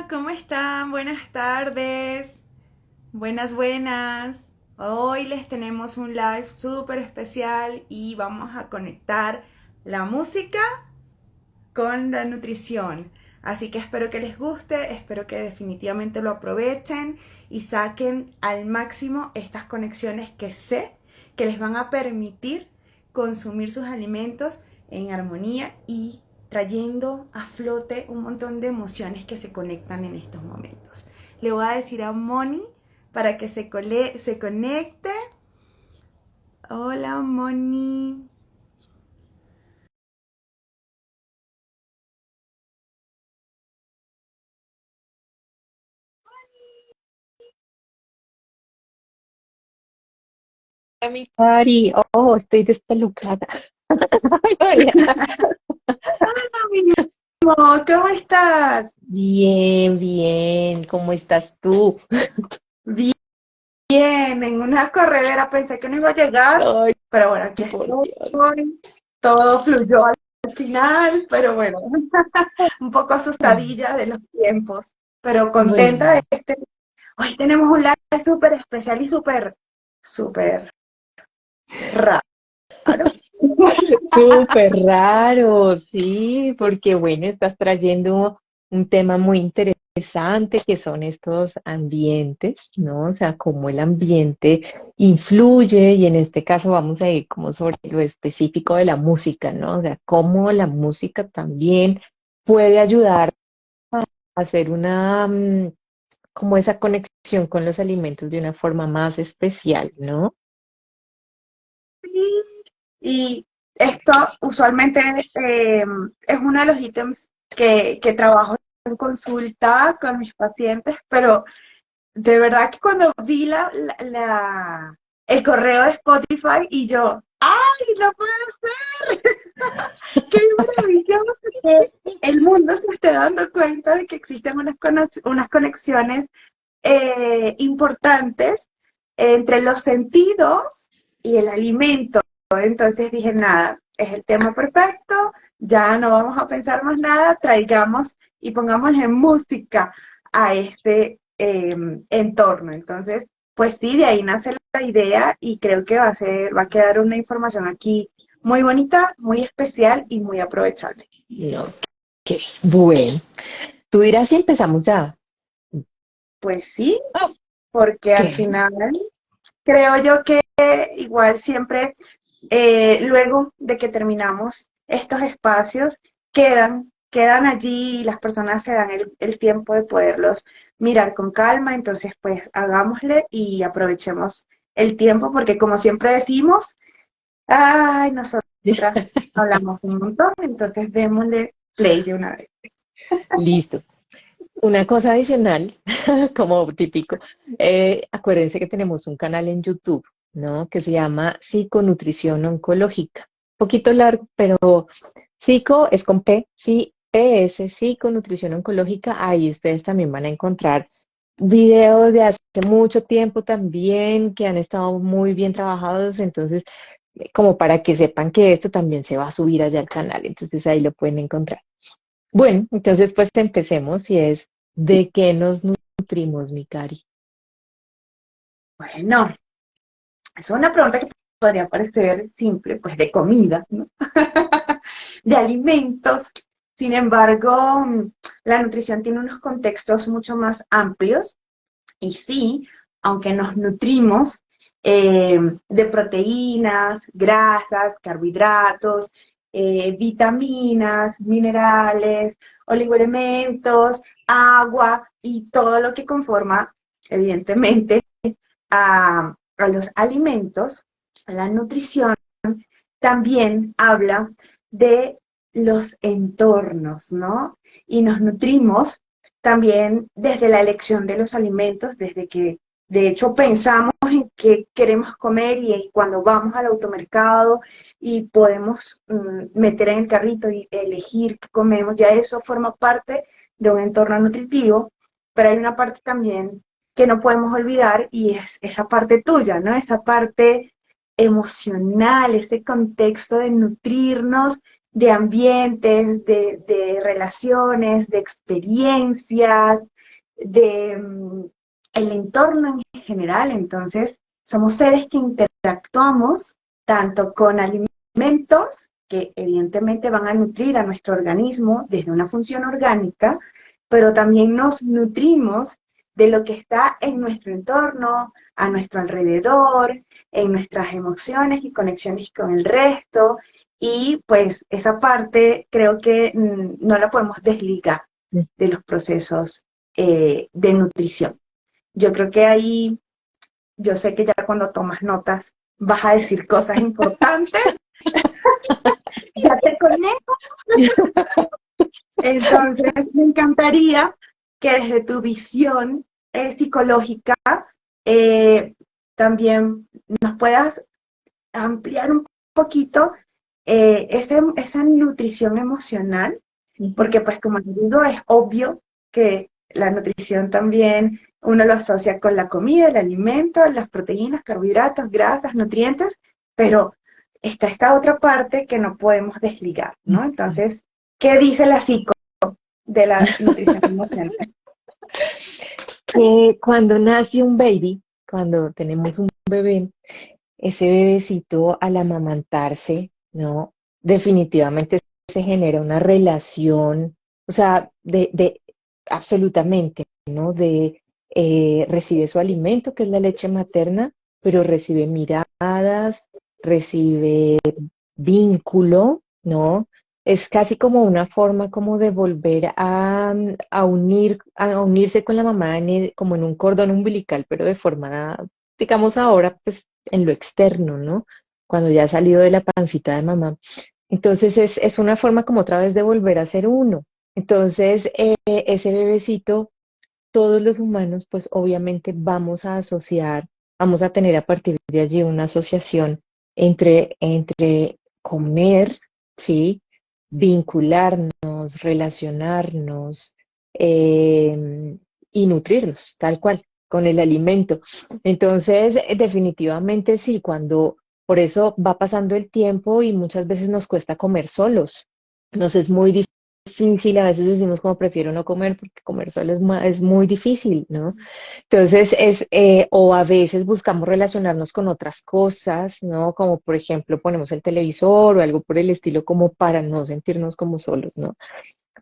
¿cómo están? Buenas tardes. Buenas. Hoy les tenemos un live súper especial y vamos a conectar la música con la nutrición. Así que espero que les guste, espero que definitivamente lo aprovechen y saquen al máximo estas conexiones que sé que les van a permitir consumir sus alimentos en armonía y trayendo a flote un montón de emociones que se conectan en estos momentos. Le voy a decir a Moni para que se conecte. Hola Moni. Mi Cari, oh, estoy despelucada. Hola mi amor, ¿cómo estás? Bien, bien, ¿cómo estás tú? Bien, en una corredera pensé que no iba a llegar, Ay, pero bueno, aquí por estoy. Dios. Todo fluyó al final, pero bueno, un poco asustadilla de los tiempos, pero contenta de Bueno, este. Hoy tenemos un live súper especial y súper raro. súper raro, sí, porque bueno, estás trayendo un tema muy interesante que son estos ambientes, ¿no? O sea, cómo el ambiente influye y en este caso vamos a ir como sobre lo específico de la música, ¿no? O sea, cómo la música también puede ayudar a hacer como esa conexión con los alimentos de una forma más especial, ¿no? Y esto usualmente es uno de los ítems que trabajo en consulta con mis pacientes, pero de verdad que cuando vi el correo de Spotify y yo, ¡ay, no puede ser! ¡Qué maravilloso que el mundo se esté dando cuenta de que existen unas conexiones importantes entre los sentidos y el alimento! Entonces dije, nada, es el tema perfecto, ya no vamos a pensar más nada, traigamos y pongamos en música a este entorno. Entonces, pues sí, de ahí nace la idea y creo que va a quedar una información aquí muy bonita, muy especial y muy aprovechable. No, qué bueno. Tú dirás si empezamos ya. Pues sí, porque Ok. al final creo yo que igual siempre, luego de que terminamos estos espacios, quedan allí y las personas se dan el tiempo de poderlos mirar con calma. Entonces, pues hagámosle y aprovechemos el tiempo, porque como siempre decimos, ay, nosotras hablamos un montón, entonces démosle play de una vez. Listo. Una cosa adicional, como típico, acuérdense que tenemos un canal en YouTube, ¿no? Que se llama Psiconutrición Oncológica. Poquito largo, pero psico es con P, sí, PS, Psiconutrición Oncológica. Ahí ustedes también van a encontrar videos de hace mucho tiempo también que han estado muy bien trabajados. Entonces, como para que sepan que esto también se va a subir allá al canal. Entonces ahí lo pueden encontrar. Bueno, entonces pues empecemos y es ¿de qué nos nutrimos, mi Cari? Bueno, es una pregunta que podría parecer simple, pues de comida, ¿no? De alimentos. Sin embargo, la nutrición tiene unos contextos mucho más amplios y sí, aunque nos nutrimos de proteínas, grasas, carbohidratos, vitaminas, minerales, oligoelementos, agua y todo lo que conforma, evidentemente, a los alimentos, la nutrición también habla de los entornos, ¿no? Y nos nutrimos también desde la elección de los alimentos, desde que de hecho pensamos en qué queremos comer y cuando vamos al automercado y podemos meter en el carrito y elegir qué comemos, ya eso forma parte de un entorno nutritivo, pero hay una parte también que no podemos olvidar y es esa parte tuya, ¿no? Esa parte emocional, ese contexto de nutrirnos de ambientes, de relaciones, de experiencias. el entorno en general. Entonces, somos seres que interactuamos tanto con alimentos que evidentemente van a nutrir a nuestro organismo desde una función orgánica, pero también nos nutrimos de lo que está en nuestro entorno, a nuestro alrededor, en nuestras emociones y conexiones con el resto, y pues esa parte creo que no la podemos desligar de los procesos de nutrición. Yo creo que ahí, yo sé que ya cuando tomas notas vas a decir cosas importantes, ya te conozco. Entonces, me encantaría que desde tu visión psicológica eh, también nos puedas ampliar un poquito esa nutrición emocional, porque pues como te digo, es obvio que la nutrición también uno lo asocia con la comida, el alimento, las proteínas, carbohidratos, grasas, nutrientes, pero está esta otra parte que no podemos desligar, ¿no? Entonces, ¿qué dice la psico de la nutrición emocional? Que cuando nace un baby, cuando tenemos un bebé, ese bebecito al amamantarse, ¿no? Definitivamente se genera una relación, o sea, absolutamente, ¿no? Recibe su alimento, que es la leche materna, pero recibe miradas, recibe vínculo, ¿no? Es casi como una forma como de volver a unirse con la mamá como en un cordón umbilical, pero de forma, digamos ahora, pues en lo externo, ¿no? Cuando ya ha salido de la pancita de mamá. Entonces es una forma como otra vez de volver a ser uno. Entonces, ese bebecito, todos los humanos, pues obviamente vamos a asociar, vamos a tener a partir de allí una asociación entre comer, ¿sí? Vincularnos, relacionarnos y nutrirnos, tal cual, con el alimento. Entonces, definitivamente sí, por eso va pasando el tiempo y muchas veces nos cuesta comer solos. Nos es muy difícil, a veces decimos como prefiero no comer porque comer solo es muy difícil, ¿no? Entonces o a veces buscamos relacionarnos con otras cosas, ¿no? Como por ejemplo ponemos el televisor o algo por el estilo como para no sentirnos como solos, ¿no?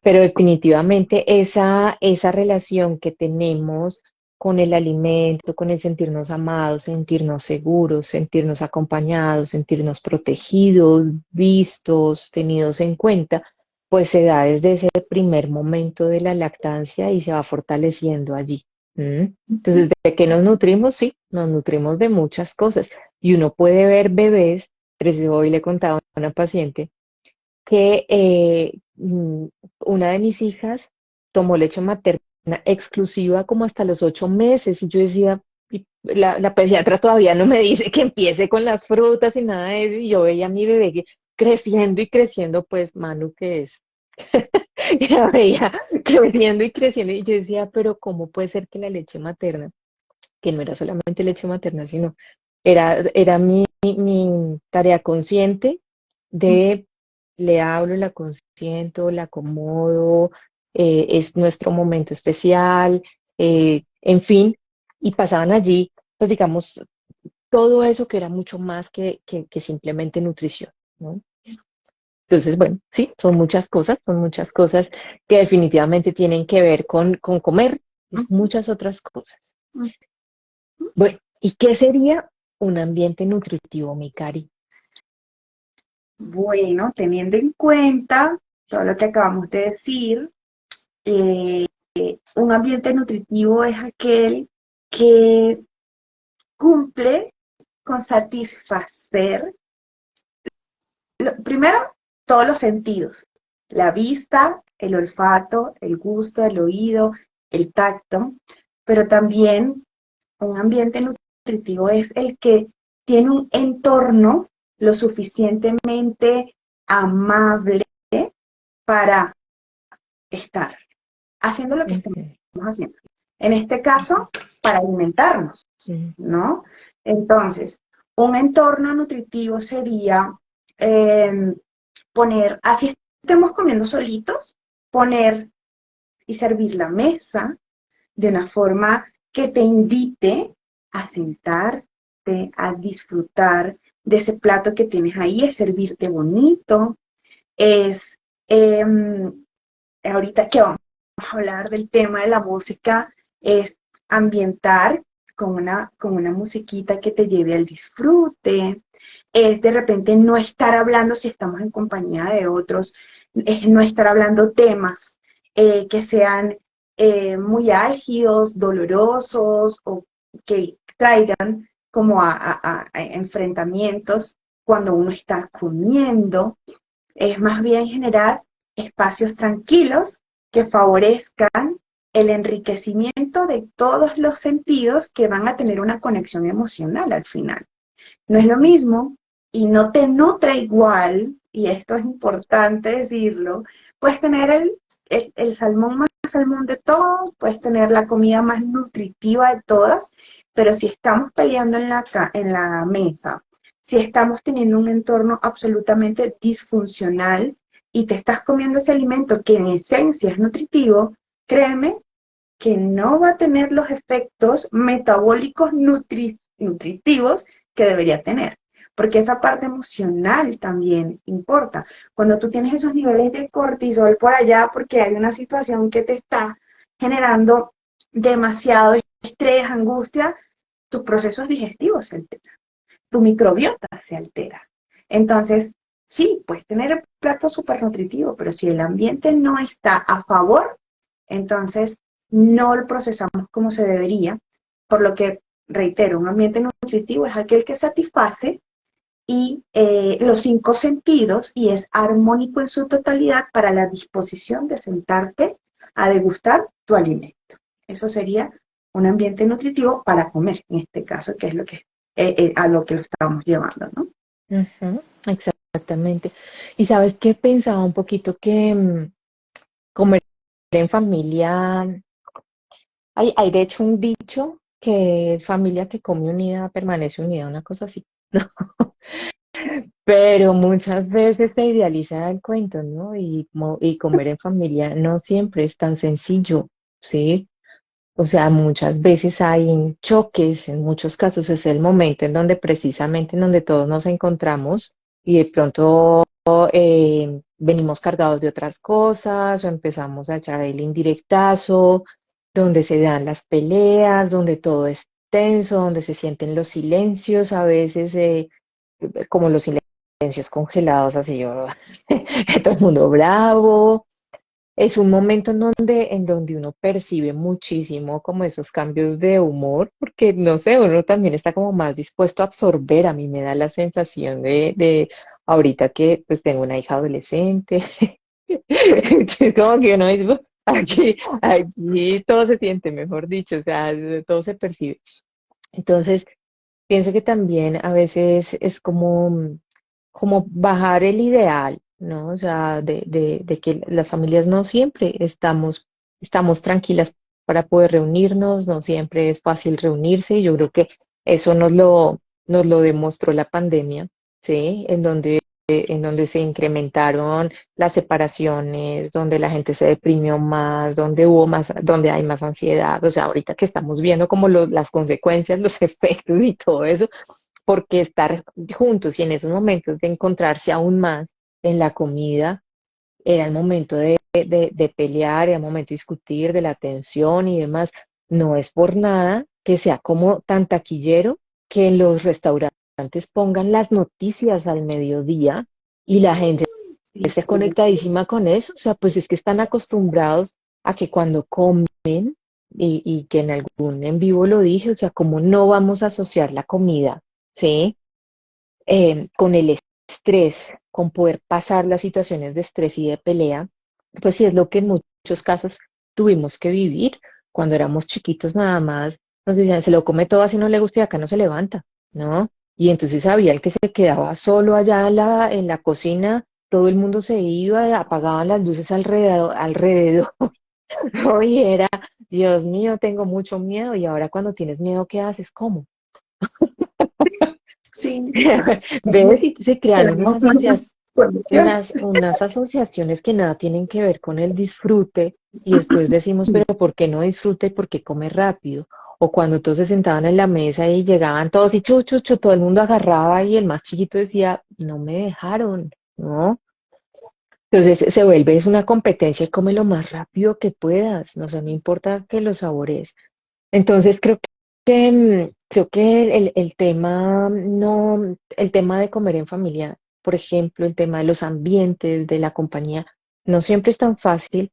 Pero definitivamente esa relación que tenemos con el alimento, con el sentirnos amados, sentirnos seguros, sentirnos acompañados, sentirnos protegidos, vistos, tenidos en cuenta, pues se da desde ese primer momento de la lactancia y se va fortaleciendo allí. ¿Mm? Entonces, ¿de qué nos nutrimos? Sí, nos nutrimos de muchas cosas. Y uno puede ver bebés, preciso hoy le contaba a una paciente, que una de mis hijas tomó leche materna exclusiva como hasta los 8 meses y yo decía, la pediatra todavía no me dice que empiece con las frutas y nada de eso y yo veía a mi bebé creciendo y creciendo, pues Manu que es. Y la veía creciendo y creciendo y yo decía, pero ¿cómo puede ser que la leche materna, que no era solamente leche materna, sino era mi tarea consciente de le hablo, la consiento, la acomodo, es nuestro momento especial, en fin, y pasaban allí, pues digamos, todo eso que era mucho más que simplemente nutrición, ¿no? Entonces, bueno, sí, son muchas cosas que definitivamente tienen que ver con comer, muchas otras cosas. Bueno, ¿y qué sería un ambiente nutritivo, mi Cari? Bueno, teniendo en cuenta todo lo que acabamos de decir, eh, un ambiente nutritivo es aquel que cumple con satisfacer, primero, todos los sentidos, la vista, el olfato, el gusto, el oído, el tacto, pero también un ambiente nutritivo es el que tiene un entorno lo suficientemente amable para estar haciendo lo que estamos Okay. haciendo. En este caso, para alimentarnos, Mm, ¿no? Entonces, un entorno nutritivo sería eh, poner, así estemos comiendo solitos, poner y servir la mesa, de una forma que te invite a sentarte, a disfrutar de ese plato que tienes ahí, es servirte bonito, es, ahorita que vamos a hablar del tema de la música, es ambientar con una musiquita que te lleve al disfrute, es de repente no estar hablando si estamos en compañía de otros, es no estar hablando temas que sean muy álgidos, dolorosos o que traigan como a enfrentamientos cuando uno está comiendo. Es más bien generar espacios tranquilos que favorezcan el enriquecimiento de todos los sentidos que van a tener una conexión emocional al final. No es lo mismo y no te nutre igual, y esto es importante decirlo, puedes tener el salmón más salmón de todos, puedes tener la comida más nutritiva de todas, pero si estamos peleando en la mesa, si estamos teniendo un entorno absolutamente disfuncional y te estás comiendo ese alimento que en esencia es nutritivo, créeme que no va a tener los efectos metabólicos nutritivos que debería tener, porque esa parte emocional también importa. Cuando tú tienes esos niveles de cortisol por allá, porque hay una situación que te está generando demasiado estrés, angustia, tus procesos digestivos se alteran, tu microbiota se altera. Entonces, sí, puedes tener el plato súper nutritivo, pero si el ambiente no está a favor, entonces no lo procesamos como se debería, por lo que, reitero, un ambiente nutritivo es aquel que satisface y los cinco sentidos y es armónico en su totalidad para la disposición de sentarte a degustar tu alimento. Eso sería un ambiente nutritivo para comer, en este caso, que es lo que a lo que lo estamos llevando, ¿no? Ujú, exactamente. Y sabes qué pensaba un poquito que comer en familia, hay de hecho un dicho que es familia que come unida permanece unida, una cosa así, ¿no? Pero muchas veces se idealiza el cuento, ¿no? Y comer en familia no siempre es tan sencillo, ¿sí? O sea, muchas veces hay choques, en muchos casos es el momento en donde precisamente en donde todos nos encontramos y de pronto venimos cargados de otras cosas o empezamos a echar el indirectazo, donde se dan las peleas, donde todo es tenso, donde se sienten los silencios, a veces como los silencios congelados, así yo, todo el mundo bravo. Es un momento en donde uno percibe muchísimo como esos cambios de humor, porque no sé, uno también está como más dispuesto a absorber. A mí me da la sensación de ahorita que pues tengo una hija adolescente, es como que uno dice, aquí todo se siente, mejor dicho, o sea, todo se percibe. Entonces, pienso que también a veces es como bajar el ideal, ¿no? O sea, de que las familias no siempre estamos tranquilas para poder reunirnos, no siempre es fácil reunirse, y yo creo que eso nos lo demostró la pandemia, ¿sí? En donde se incrementaron las separaciones, donde la gente se deprimió más, donde hay más ansiedad, o sea, ahorita que estamos viendo como las consecuencias, los efectos y todo eso, porque estar juntos y en esos momentos de encontrarse aún más en la comida, era el momento de pelear, era el momento de discutir, de la tensión y demás. No es por nada que sea como tan taquillero que en los restaurantes pongan las noticias al mediodía y la gente Sí, esté conectadísima con eso. O sea, pues es que están acostumbrados a que cuando comen, y que en algún en vivo lo dije, o sea, como no vamos a asociar la comida, ¿sí? Con el estrés, con poder pasar las situaciones de estrés y de pelea, pues sí es lo que en muchos casos tuvimos que vivir. Cuando éramos chiquitos nada más, nos decían, se lo come todo así no le gusta y acá no se levanta, ¿no? Y entonces había el que se quedaba solo allá en la cocina, todo el mundo se iba, apagaban las luces alrededor, ¿no? Y era, Dios mío, tengo mucho miedo. Y ahora cuando tienes miedo, ¿qué haces? ¿Cómo? sí. ¿Ves? Y se crean unas Tenemos asociaciones unas condiciones. unas asociaciones que nada tienen que ver con el disfrute, y después decimos, pero ¿por qué no disfruta y por qué come rápido? O cuando todos se sentaban en la mesa y llegaban todos y chu, todo el mundo agarraba y el más chiquito decía, no me dejaron, ¿no? Entonces se vuelve, es una competencia y come lo más rápido que puedas, no sé, no importa que lo sabores. Entonces creo que el tema no, el tema de comer en familia, por ejemplo, el tema de los ambientes, de la compañía, no siempre es tan fácil,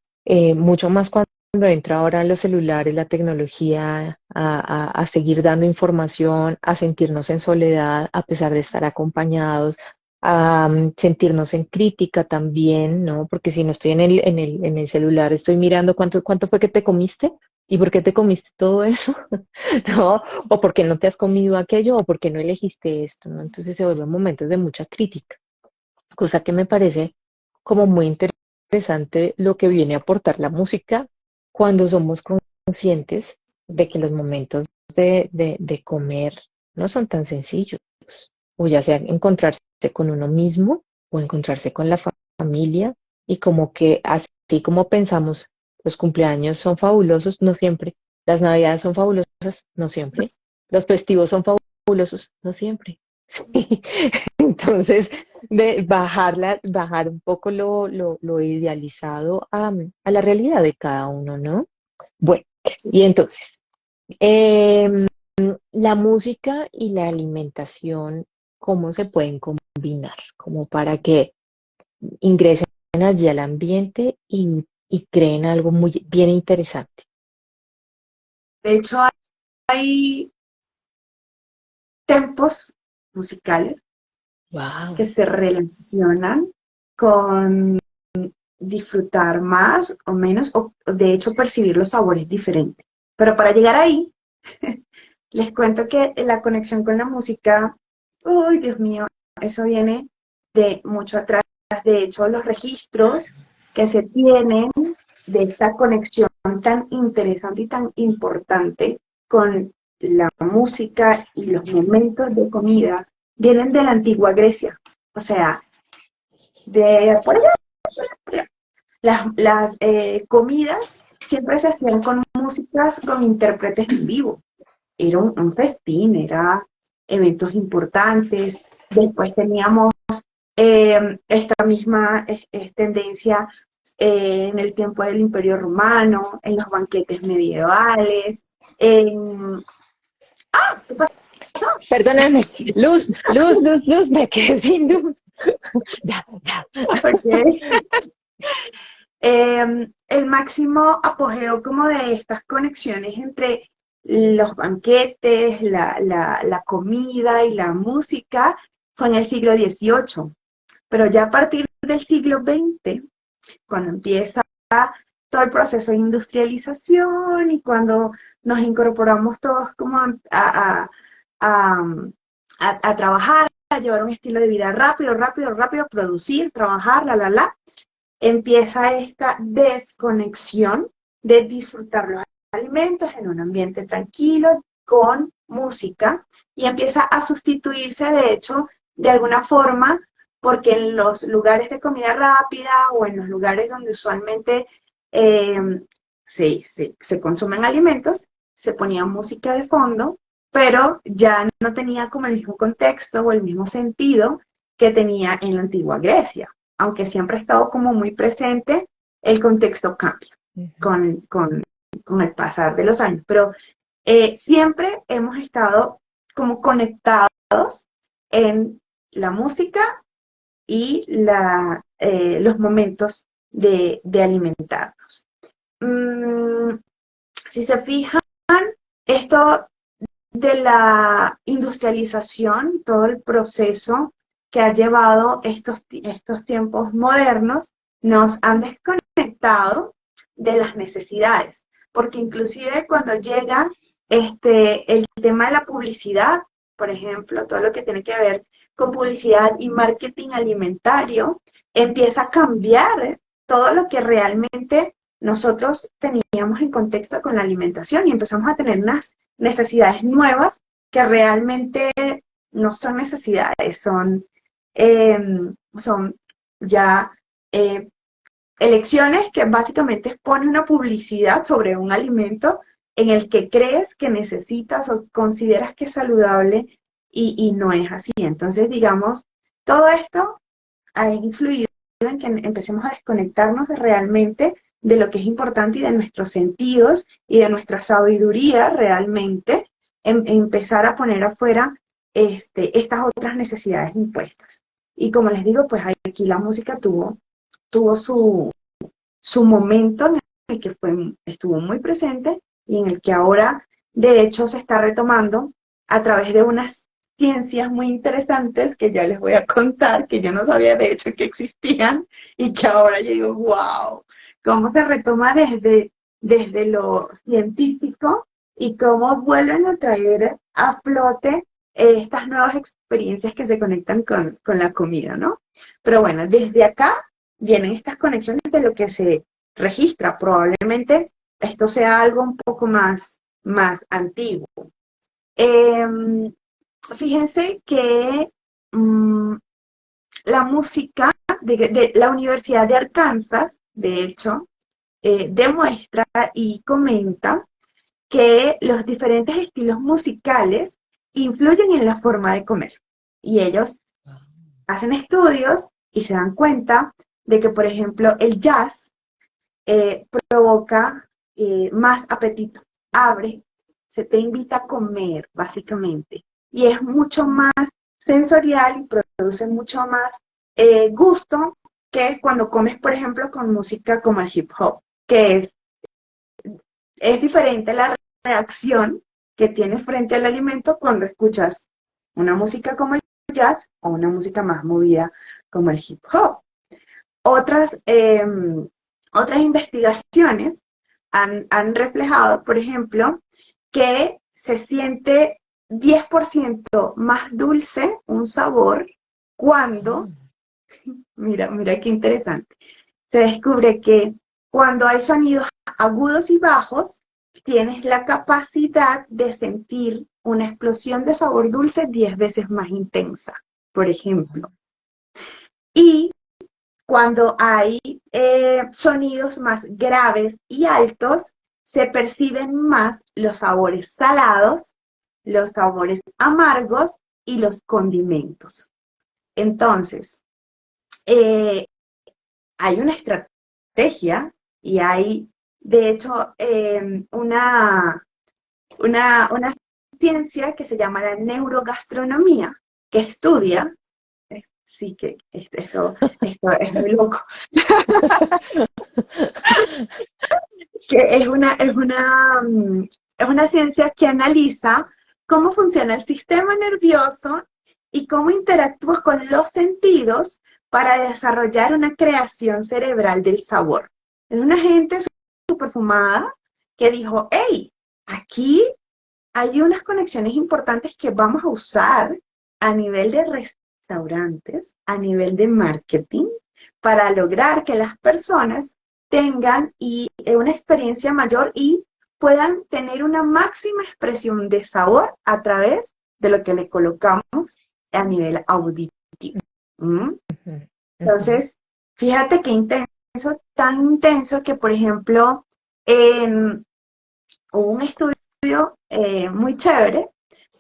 mucho más cuando entra ahora los celulares, la tecnología, a seguir dando información, a sentirnos en soledad a pesar de estar acompañados, a sentirnos en crítica también, ¿no? Porque si no estoy en el celular, estoy mirando cuánto fue que te comiste. ¿Y por qué te comiste todo eso? ¿No? O por qué no te has comido aquello, o por qué no elegiste esto, ¿no? Entonces se vuelven momentos de mucha crítica, cosa que me parece como muy interesante lo que viene a aportar la música cuando somos conscientes de que los momentos de comer no son tan sencillos, o ya sea encontrarse con uno mismo o encontrarse con la familia, y como que así como pensamos, los cumpleaños son fabulosos, no siempre, las navidades son fabulosas, no siempre, los festivos son fabulosos, no siempre. Sí. Entonces, bajar un poco lo idealizado a la realidad de cada uno, ¿no? Bueno, y entonces, em, la música y la alimentación, ¿cómo se pueden combinar? Como para que ingresen allí al ambiente y creen algo muy bien interesante. De hecho, hay tempos musicales que Wow. se relacionan con disfrutar más o menos, o de hecho percibir los sabores diferentes. Pero para llegar ahí, les cuento que la conexión con la música, uy, Dios mío, eso viene de mucho atrás. De hecho, los registros que se tienen de esta conexión tan interesante y tan importante con la música y los momentos de comida vienen de la antigua Grecia. O sea, de por allá, por allá. Las comidas siempre se hacían con músicas, con intérpretes en vivo. Era un festín, era eventos importantes. Después teníamos esta misma tendencia en el tiempo del Imperio Romano, en los banquetes medievales, en... ¿Qué pasó? Perdóname, luz, me quedé sin luz. Ya, ya. Okay. El máximo apogeo como de estas conexiones entre los banquetes, la comida y la música fue en el siglo XVIII, pero ya a partir del siglo XX, cuando empieza todo el proceso de industrialización y cuando nos incorporamos todos como a, a trabajar, a llevar un estilo de vida rápido, producir, trabajar, empieza esta desconexión de disfrutar los alimentos en un ambiente tranquilo, con música, y empieza a sustituirse, de hecho, de alguna forma, porque en los lugares de comida rápida o en los lugares donde usualmente eh, se consumen alimentos, se ponía música de fondo, pero ya no tenía como el mismo contexto o el mismo sentido que tenía en la antigua Grecia, aunque siempre ha estado como muy presente, el contexto cambia Ujú. con el pasar de los años, pero siempre hemos estado como conectados en la música y los momentos de alimentarnos. Mm, si se fijan, esto de la industrialización, todo el proceso que ha llevado estos tiempos modernos, nos han desconectado de las necesidades, porque inclusive cuando llega el tema de la publicidad, por ejemplo, todo lo que tiene que ver con publicidad y marketing alimentario, empieza a cambiar todo lo que realmente nosotros teníamos en contexto con la alimentación y empezamos a tener unas necesidades nuevas que realmente no son necesidades, son ya eh, elecciones que básicamente pone una publicidad sobre un alimento en el que crees que necesitas o consideras que es saludable y no es así. Entonces, digamos, todo esto ha influido en que empecemos a desconectarnos realmente de lo que es importante y de nuestros sentidos y de nuestra sabiduría realmente, empezar a poner afuera estas otras necesidades impuestas. Y como les digo, pues aquí la música tuvo su momento en el que estuvo muy presente y en el que ahora, de hecho, se está retomando a través de unas ciencias muy interesantes que ya les voy a contar, que yo no sabía de hecho que existían y que ahora yo digo, wow, cómo se retoma desde lo científico y cómo vuelven a traer a flote estas nuevas experiencias que se conectan con la comida, ¿no? Pero bueno, desde acá vienen estas conexiones de lo que se registra. Probablemente esto sea algo un poco más antiguo. Fíjense que la música de la Universidad de Arkansas, de hecho, demuestra y comenta que los diferentes estilos musicales influyen en la forma de comer. Y ellos hacen estudios y se dan cuenta de que, por ejemplo, el jazz provoca más apetito, abre, se te invita a comer, básicamente. Y es mucho más sensorial y produce mucho más gusto que cuando comes, por ejemplo, con música como el hip hop, que es diferente la reacción que tienes frente al alimento cuando escuchas una música como el jazz o una música más movida como el hip hop. Otras investigaciones han reflejado, por ejemplo, que se siente 10% más dulce un sabor cuando, mira qué interesante, se descubre que cuando hay sonidos agudos y bajos, tienes la capacidad de sentir una explosión de sabor dulce 10 veces más intensa, por ejemplo. Y cuando hay sonidos más graves y altos, se perciben más los sabores salados, los sabores amargos y los condimentos. Entonces, hay una estrategia y hay, de hecho, una ciencia que se llama la neurogastronomía, que estudia, sí que esto es muy loco, que es una ciencia que analiza cómo funciona el sistema nervioso y cómo interactúa con los sentidos para desarrollar una creación cerebral del sabor. Es una gente súper fumada que dijo, hey, aquí hay unas conexiones importantes que vamos a usar a nivel de restaurantes, a nivel de marketing, para lograr que las personas tengan una experiencia mayor y puedan tener una máxima expresión de sabor a través de lo que le colocamos a nivel auditivo. Entonces, fíjate qué intenso, tan intenso que, por ejemplo, hubo un estudio muy chévere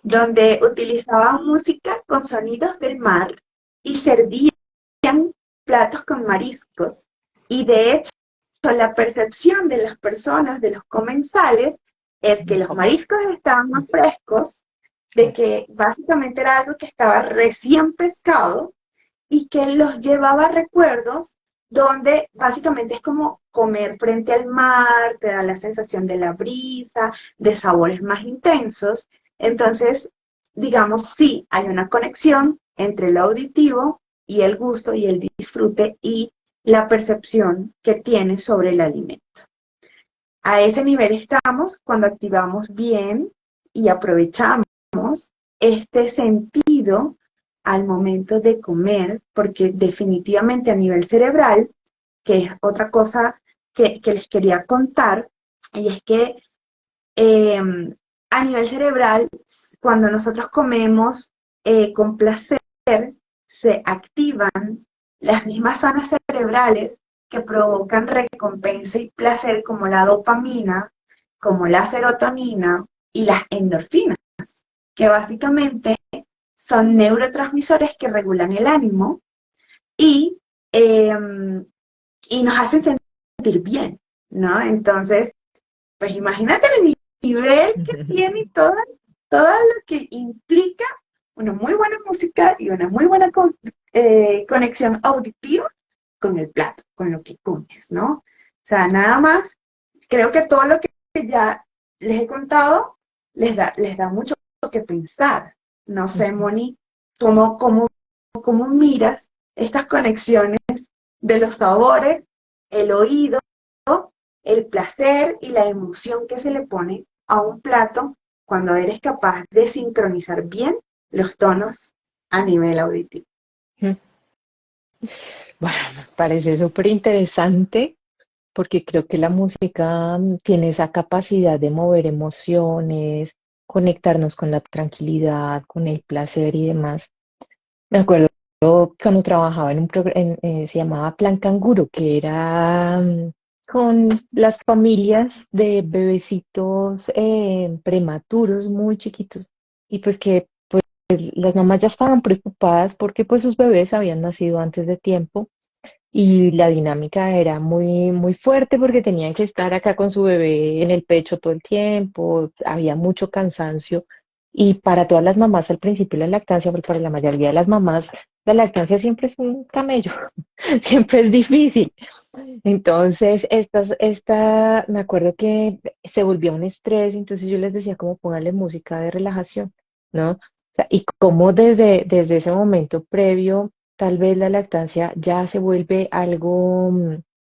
donde utilizaban música con sonidos del mar y servían platos con mariscos. Y de hecho, la percepción de las personas, de los comensales, es que los mariscos estaban más frescos, de que básicamente era algo que estaba recién pescado y que los llevaba a recuerdos donde básicamente es como comer frente al mar, te da la sensación de la brisa, de sabores más intensos. Entonces, digamos, sí, hay una conexión entre lo auditivo y el gusto y el disfrute y la percepción que tienes sobre el alimento. A ese nivel estamos cuando activamos bien y aprovechamos este sentido al momento de comer, porque definitivamente a nivel cerebral, que es otra cosa que les quería contar, y es que a nivel cerebral, cuando nosotros comemos con placer, se activan las mismas zonas cerebrales que provocan recompensa y placer como la dopamina, como la serotonina y las endorfinas, que básicamente son neurotransmisores que regulan el ánimo y, eh, y nos hacen sentir bien, ¿no? Entonces, pues imagínate el nivel que tiene y todo lo que implica una muy buena música y una muy buena conexión auditiva con el plato, con lo que comes, ¿no? O sea, nada más, creo que todo lo que ya les he contado les da mucho que pensar. No sé, Moni, cómo miras estas conexiones de los sabores, el oído, el placer y la emoción que se le pone a un plato cuando eres capaz de sincronizar bien los tonos a nivel auditivo. Bueno, me parece súper interesante porque creo que la música tiene esa capacidad de mover emociones, conectarnos con la tranquilidad, con el placer y demás. Me acuerdo cuando trabajaba en un programa, se llamaba Plan Canguro, que era con las familias de bebecitos prematuros muy chiquitos y pues que pues las mamás ya estaban preocupadas porque pues sus bebés habían nacido antes de tiempo y la dinámica era muy, muy fuerte porque tenían que estar acá con su bebé en el pecho todo el tiempo, había mucho cansancio. Y para todas las mamás al principio la lactancia, porque para la mayoría de las mamás la lactancia siempre es un camello, siempre es difícil. Entonces, me acuerdo que se volvió un estrés, entonces yo les decía como pónganle música de relajación, ¿no? O sea, y como desde ese momento previo, tal vez la lactancia ya se vuelve algo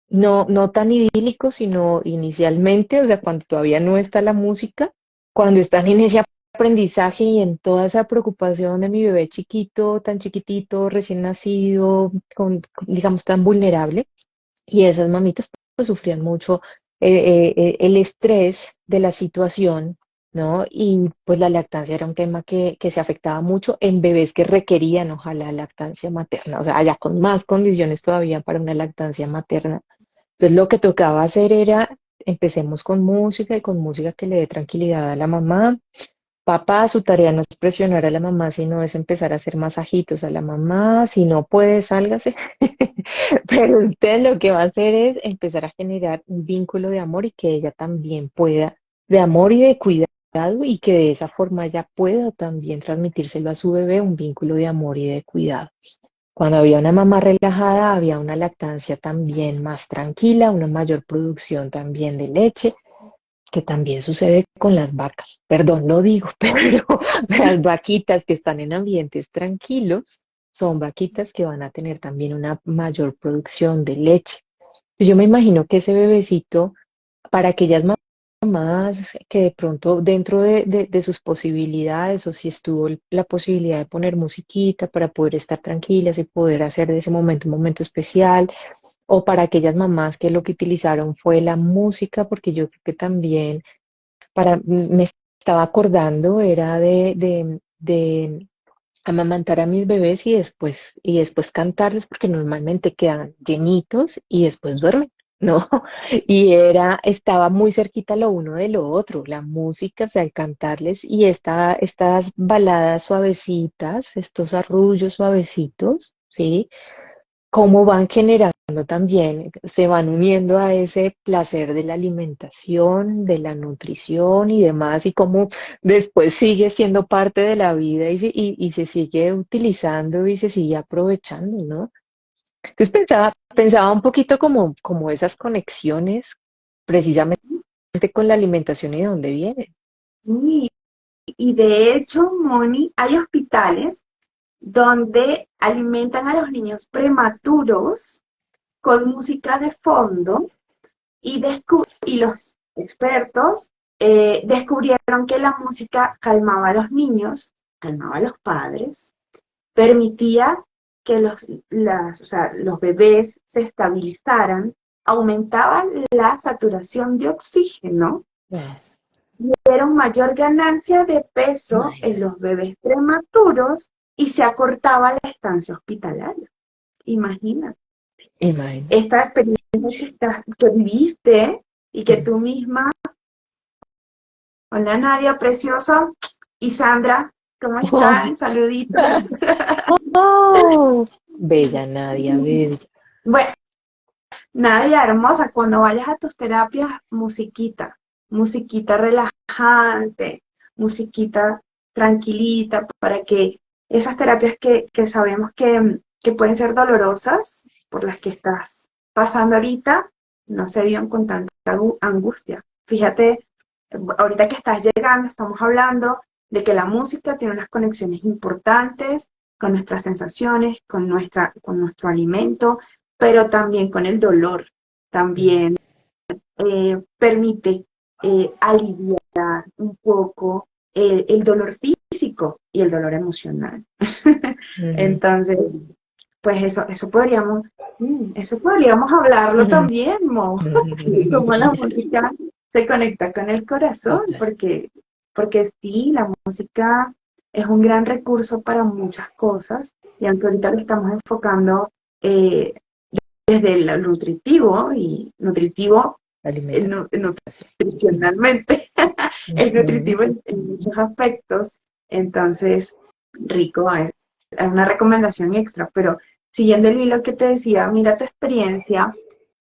no tan idílico, sino inicialmente, o sea, cuando todavía no está la música, cuando están en ese aprendizaje y en toda esa preocupación de mi bebé chiquito, tan chiquitito, recién nacido, digamos, tan vulnerable. Y esas mamitas pues sufrían mucho el estrés de la situación, ¿no? Y pues la lactancia era un tema que se afectaba mucho en bebés que requerían, ojalá, lactancia materna, o sea, allá con más condiciones todavía para una lactancia materna. Entonces lo que tocaba hacer era, empecemos con música y con música que le dé tranquilidad a la mamá. Papá, su tarea no es presionar a la mamá, sino es empezar a hacer masajitos a la mamá. Si no puede, sálgase. Pero usted lo que va a hacer es empezar a generar un vínculo de amor y que ella también pueda, de amor y de cuidado, y que de esa forma ella pueda también transmitírselo a su bebé, un vínculo de amor y de cuidado. Cuando había una mamá relajada, había una lactancia también más tranquila, una mayor producción también de leche, que también sucede con las vacas. Perdón, lo digo, pero las vaquitas que están en ambientes tranquilos son vaquitas que van a tener también una mayor producción de leche. Yo me imagino que ese bebecito, para aquellas mamás que de pronto dentro de sus posibilidades, o si estuvo la posibilidad de poner musiquita para poder estar tranquilas y poder hacer de ese momento un momento especial, o para aquellas mamás que lo que utilizaron fue la música, porque yo creo que también me estaba acordando era de amamantar a mis bebés y después cantarles, porque normalmente quedan llenitos y después duermen, ¿no? Y estaba muy cerquita lo uno de lo otro, la música, o sea, el cantarles y estas baladas suavecitas, estos arrullos suavecitos, ¿sí? Cómo van generando también, se van uniendo a ese placer de la alimentación, de la nutrición y demás, y cómo después sigue siendo parte de la vida y se sigue utilizando y se sigue aprovechando, ¿no? Entonces pensaba un poquito como esas conexiones precisamente con la alimentación y de dónde vienen. Y de hecho, Moni, hay hospitales donde alimentan a los niños prematuros con música de fondo y los expertos descubrieron que la música calmaba a los niños, calmaba a los padres, permitía que o sea, los bebés se estabilizaran, aumentaba la saturación de oxígeno Ah, y era una mayor ganancia de peso en imagínate. los bebés prematuros y se acortaba la estancia hospitalaria. Imagínate. Imagínate. Esta experiencia que viviste y que tú misma, hola Nadia, preciosa, y Sandra, ¿cómo están? Saluditos. Oh, bella Nadia, bella. Bueno, Nadia, hermosa, cuando vayas a tus terapias, musiquita relajante, musiquita tranquilita, para que esas terapias que sabemos que pueden ser dolorosas, por las que estás pasando ahorita, no se vivan con tanta angustia. Fíjate, ahorita que estás llegando, estamos hablando de que la música tiene unas conexiones importantes con nuestras sensaciones, con nuestro alimento, pero también con el dolor. También permite aliviar un poco el dolor físico y el dolor emocional. Ujú, Entonces, pues eso podríamos hablarlo ujú, también, Mo, cómo la ujú. música se conecta con el corazón, Total. porque sí, la música es un gran recurso para muchas cosas, y aunque ahorita lo estamos enfocando eh, desde el nutritivo, y nutritivo Alimentación. nutricionalmente, es Ujú. nutritivo en muchos aspectos, entonces rico, es una recomendación extra, pero siguiendo el hilo que te decía, mira tu experiencia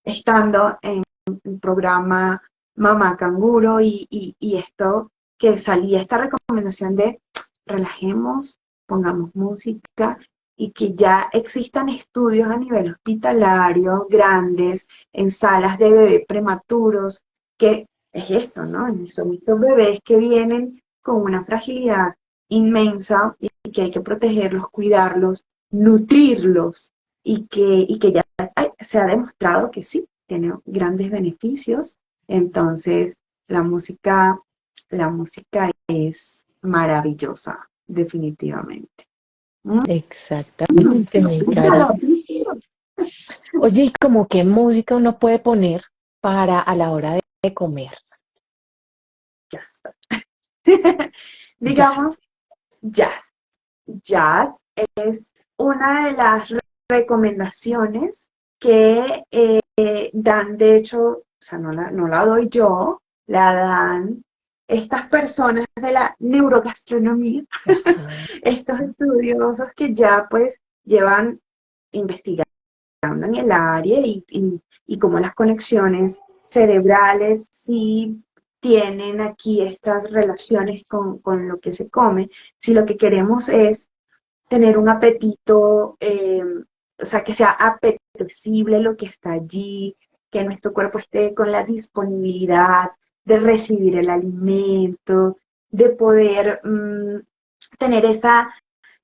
estando en el programa Mamá Canguro y esto que salía esta recomendación de relajemos, pongamos música y que ya existan estudios a nivel hospitalario grandes en salas de bebé prematuros, que es esto, ¿no? Son estos bebés que vienen con una fragilidad inmensa y que hay que protegerlos, cuidarlos, nutrirlos y que ya se ha demostrado que sí, tiene grandes beneficios. Entonces, la música, la música es maravillosa, definitivamente. Exactamente, mi Cari. Oye, ¿y como qué música uno puede poner para a la hora de comer? Jazz. Ya. Digamos, jazz. Jazz es una de las recomendaciones que dan, de hecho, o sea, no la doy yo, la dan estas personas de la neurogastronomía, Ajá. estos estudiosos que ya pues llevan investigando en el área y cómo las conexiones cerebrales sí tienen aquí estas relaciones con lo que se come. Si lo que queremos es tener un apetito, o sea, que sea apetecible lo que está allí, que nuestro cuerpo esté con la disponibilidad de recibir el alimento, de poder tener esa,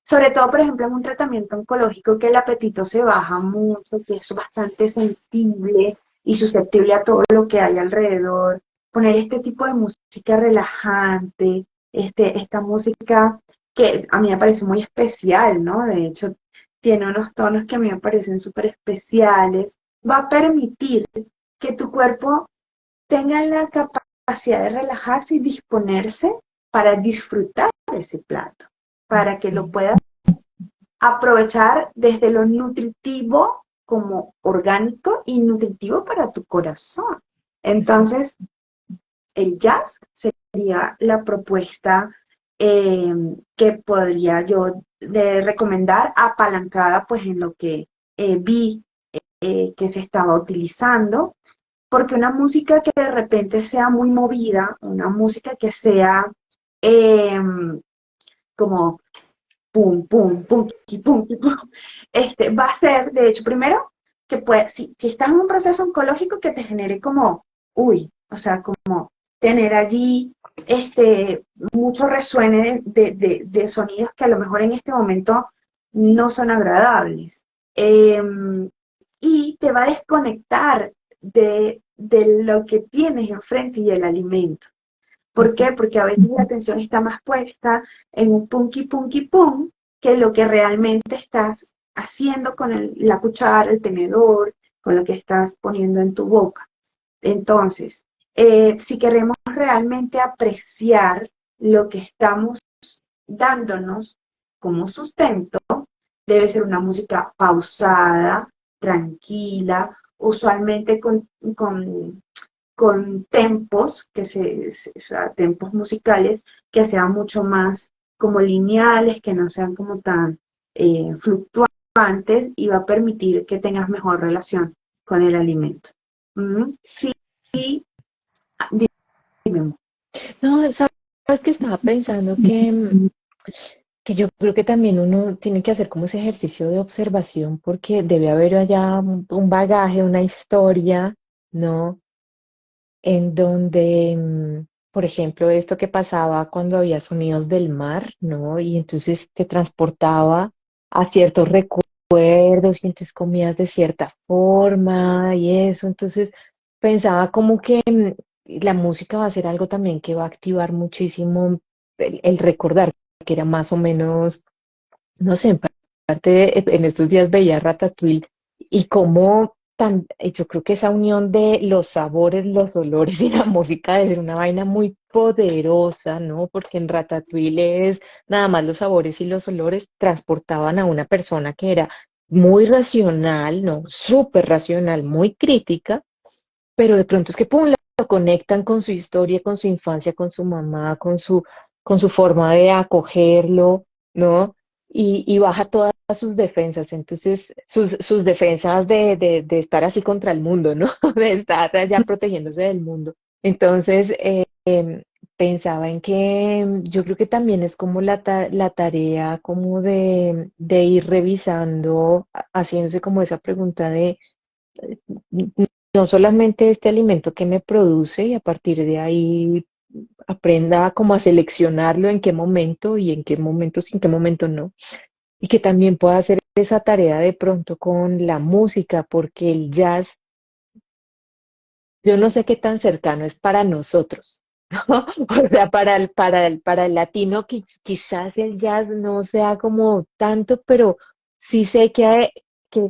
sobre todo, por ejemplo, en un tratamiento oncológico que el apetito se baja mucho, que es bastante sensible y susceptible a todo lo que hay alrededor, poner este tipo de música relajante, esta música que a mí me parece muy especial, ¿no? De hecho, tiene unos tonos que a mí me parecen súper especiales, va a permitir que tu cuerpo tenga la capacidad de relajarse y disponerse para disfrutar ese plato, para que lo puedas aprovechar desde lo nutritivo como orgánico y nutritivo para tu corazón. Entonces, el jazz sería la propuesta eh, que podría yo recomendar, apalancada pues en lo que vi que se estaba utilizando, porque una música que de repente sea muy movida, una música que sea eh, como pum, pum, pum, pum, pum, va a ser, de hecho, primero, que puede, si estás en un proceso oncológico que te genere como, uy, o sea, como tener allí mucho resuene de sonidos que a lo mejor en este momento no son agradables. Eh, y te va a desconectar de lo que tienes enfrente y el alimento. ¿Por Ujú. qué? Porque a veces la atención está más puesta en un punky punky pum que lo que realmente estás haciendo con la cuchara, el tenedor, con lo que estás poniendo en tu boca. Entonces, si queremos realmente apreciar lo que estamos dándonos como sustento, debe ser una música pausada, tranquila, usualmente con tempos, o sea, tempos musicales que sean mucho más como lineales, que no sean como tan fluctuantes y va a permitir que tengas mejor relación con el alimento. Sí, dime. No, sabes que estaba pensando que yo creo que también uno tiene que hacer como ese ejercicio de observación porque debe haber allá un bagaje, una historia, ¿no? En donde, por ejemplo, esto que pasaba cuando había sonidos del mar, ¿no? Y entonces te transportaba a ciertos recuerdos y entonces comías de cierta forma y eso. Entonces pensaba como que la música va a ser algo también que va a activar muchísimo el recordar, que era más o menos, no sé, en parte en estos días veía Ratatouille y cómo yo creo que esa unión de los sabores, los olores y la música debe ser una vaina muy poderosa, ¿no? Porque en Ratatouille es nada más los sabores y los olores transportaban a una persona que era muy racional, ¿no? Súper racional, muy crítica, pero de pronto es que pum, lo conectan con su historia, con su infancia, con su mamá, con su forma de acogerlo, ¿no? Y baja todas sus defensas, entonces sus defensas de estar así contra el mundo, ¿no? De estar allá protegiéndose del mundo. Entonces, pensaba en que yo creo que también es como la tarea como de ir revisando, haciéndose como esa pregunta de no solamente este alimento que me produce y a partir de ahí aprenda como a seleccionarlo en qué momento y en qué momentos y en qué momento no. Y que también pueda hacer esa tarea de pronto con la música, porque el jazz, yo no sé qué tan cercano es para nosotros. ¿No? O sea, para el latino quizás el jazz no sea como tanto, pero sí sé que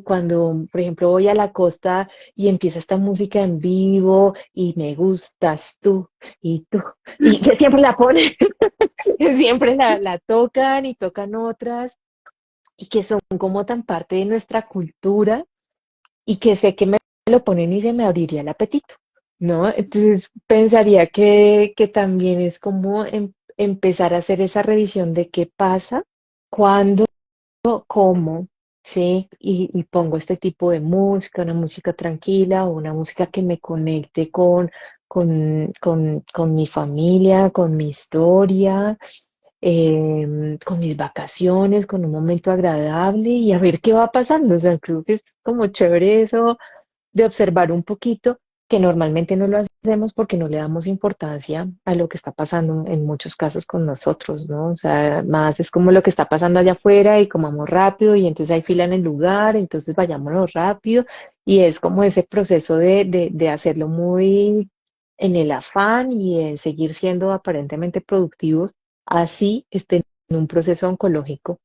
cuando, por ejemplo, voy a la costa y empieza esta música en vivo y me gustas tú, y que siempre la ponen, que siempre la tocan y tocan otras, y que son como tan parte de nuestra cultura y que sé que me lo ponen y se me abriría el apetito, ¿no? Entonces pensaría que también es como empezar a hacer esa revisión de qué pasa, cuándo, cómo, ¿sí? Y pongo este tipo de música, una música tranquila o una música que me conecte con mi familia, con mi historia, con mis vacaciones, con un momento agradable y a ver qué va pasando. O sea, creo que es como chévere eso de observar un poquito, que normalmente no lo hacemos porque no le damos importancia a lo que está pasando en muchos casos con nosotros, ¿no? O sea, más es como lo que está pasando allá afuera y comamos rápido y entonces hay fila en el lugar, entonces vayámonos rápido y es como ese proceso de hacerlo muy en el afán y en seguir siendo aparentemente productivos, así estén en un proceso oncológico,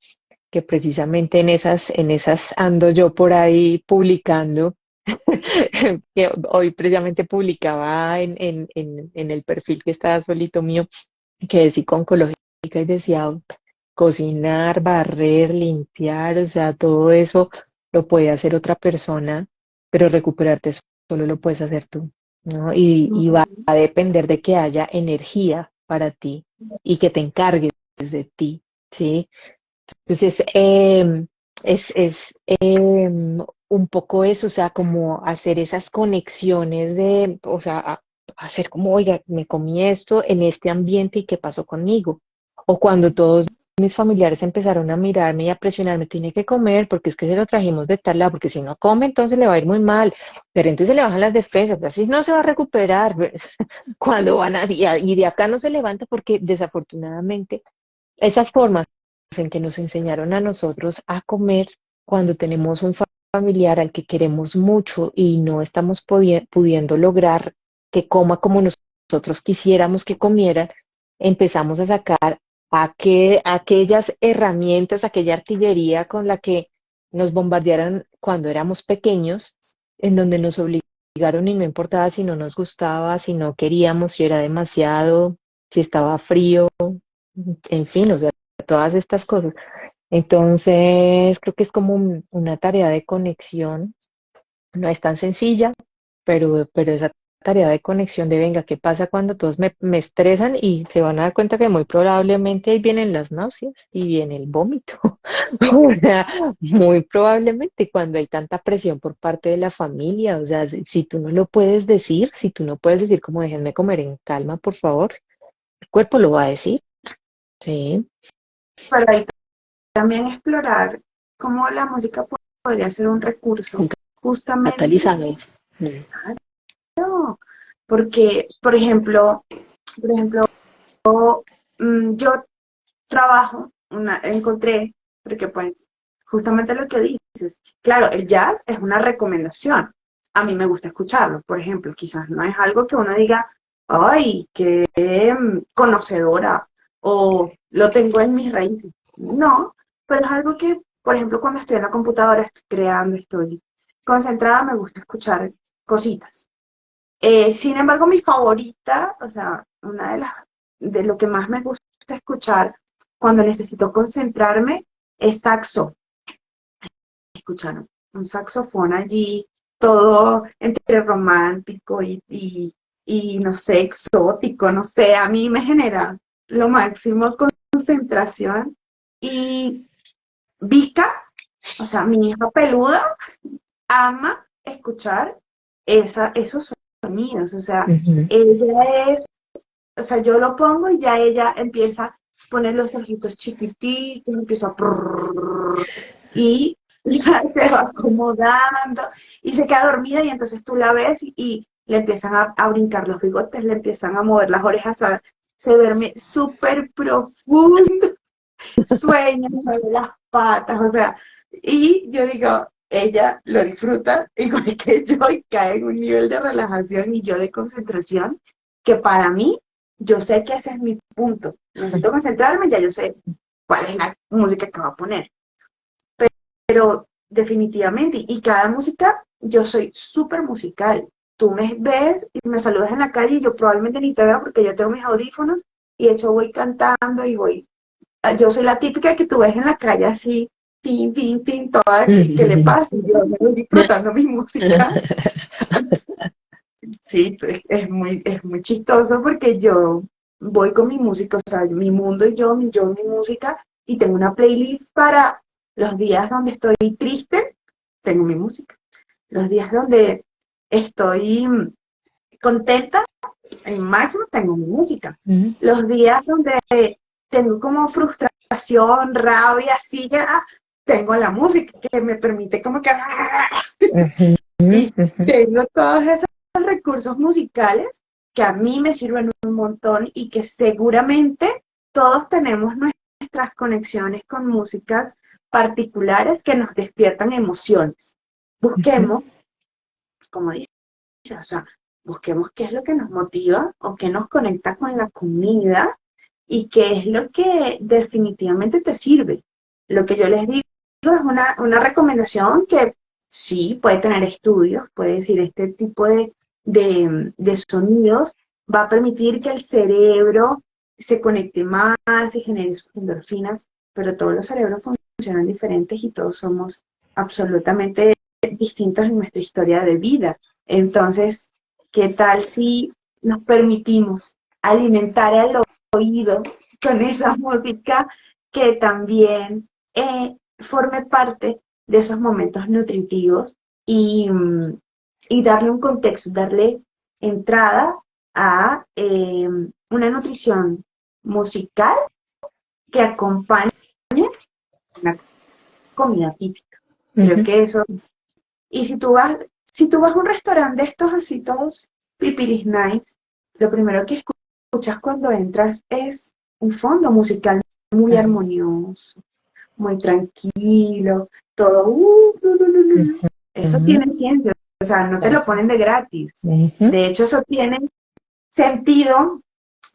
que precisamente en esas ando yo por ahí publicando que hoy precisamente publicaba en el perfil que estaba solito mío, que es psico-oncológica y decía cocinar, barrer, limpiar, o sea, todo eso lo puede hacer otra persona, pero recuperarte solo lo puedes hacer tú, ¿no? Y va a depender de que haya energía para ti y que te encargues de ti, ¿sí? Entonces, un poco eso, o sea, como hacer esas conexiones o sea, hacer como, oiga, me comí esto en este ambiente y qué pasó conmigo. O cuando todos mis familiares empezaron a mirarme y a presionarme, tiene que comer porque es que se lo trajimos de tal lado, porque si no come, entonces le va a ir muy mal, pero entonces le bajan las defensas, pero así no se va a recuperar. Cuando y de acá no se levanta porque desafortunadamente esas formas en que nos enseñaron a nosotros a comer cuando tenemos un familiar al que queremos mucho y no estamos pudiendo lograr que coma como nosotros quisiéramos que comiera, empezamos a sacar aquellas herramientas, aquella artillería con la que nos bombardearon cuando éramos pequeños, en donde nos obligaron y no importaba si no nos gustaba, si no queríamos, si era demasiado, si estaba frío, en fin, o sea, todas estas cosas. Entonces, creo que es como una tarea de conexión No es tan sencilla, pero esa tarea de conexión de venga, ¿qué pasa cuando todos me estresan y se van a dar cuenta que muy probablemente ahí vienen las náuseas y viene el vómito? O sea, muy probablemente cuando hay tanta presión por parte de la familia, o sea, si tú no lo puedes decir, si tú no puedes decir como déjenme comer en calma, por favor, el cuerpo lo va a decir, sí, Pero ahí también explorar cómo la música podría ser un recurso, un justamente, catalizador. Mm. ¿no? Porque, por ejemplo, yo trabajo, encontré, porque pues justamente lo que dices, claro, el jazz es una recomendación. A mí me gusta escucharlo, por ejemplo, quizás no es algo que uno diga, ay, qué conocedora o lo tengo en mis raíces. No, pero es algo que, por ejemplo, cuando estoy en la computadora, estoy creando, estoy concentrada, me gusta escuchar cositas. Sin embargo, mi favorita, o sea, una de lo que más me gusta escuchar cuando necesito concentrarme es saxo. Escuchar un saxofón allí, todo entre romántico y no sé, exótico, no sé, a mí me genera lo máximo concentración. Y Vika, o sea, mi hija peluda, ama escuchar esos sonidos, o sea, Ujú. ella es, o sea, yo lo pongo y ya ella empieza a poner los ojitos chiquititos, empieza a prrrr, y ya se va acomodando y se queda dormida y entonces tú la ves y le empiezan a brincar los bigotes, le empiezan a mover las orejas, se duerme súper profundo, sueña, mueve las patas, o sea, y yo digo, ella lo disfruta igual que yo y cae en un nivel de relajación y yo de concentración que para mí, yo sé que ese es mi punto. Necesito concentrarme, ya yo sé cuál es la música que va a poner. Pero definitivamente, y cada música, yo soy súper musical. Tú me ves y me saludas en la calle y yo probablemente ni te veo porque yo tengo mis audífonos y de hecho voy cantando y voy. Yo soy la típica que tú ves en la calle así, tin, tin, tin, toda, que le pasa? Y yo me voy disfrutando mi música. Sí, es muy chistoso porque yo voy con mi música, o sea, mi mundo y yo, mi música, y tengo una playlist para los días donde estoy triste, tengo mi música. Los días donde estoy contenta, en máximo tengo mi música. Ujú. Los días donde tengo como frustración, rabia, así ya tengo la música que me permite como que Ujú. y Ujú. tengo todos esos recursos musicales que a mí me sirven un montón y que seguramente todos tenemos nuestras conexiones con músicas particulares que nos despiertan emociones. Ujú. Busquemos, como dice, o sea, busquemos qué es lo que nos motiva o qué nos conecta con la comida y qué es lo que definitivamente te sirve. Lo que yo les digo es una recomendación que sí puede tener estudios, puede decir este tipo de sonidos va a permitir que el cerebro se conecte más y genere sus endorfinas, pero todos los cerebros funcionan diferentes y todos somos absolutamente distintos en nuestra historia de vida. Entonces, ¿qué tal si nos permitimos alimentar el oído con esa música que también forme parte de esos momentos nutritivos y darle un contexto, darle entrada a una nutrición musical que acompañe una comida física? Creo Ujú. que eso. Y si tú vas a un restaurante de estos así todos pipiris nice, lo primero que escuchas cuando entras es un fondo musical muy armonioso, muy tranquilo, todo. Eso Ujú. tiene ciencia, o sea, no te lo Claro. ponen de gratis. Ujú. De hecho, eso tiene sentido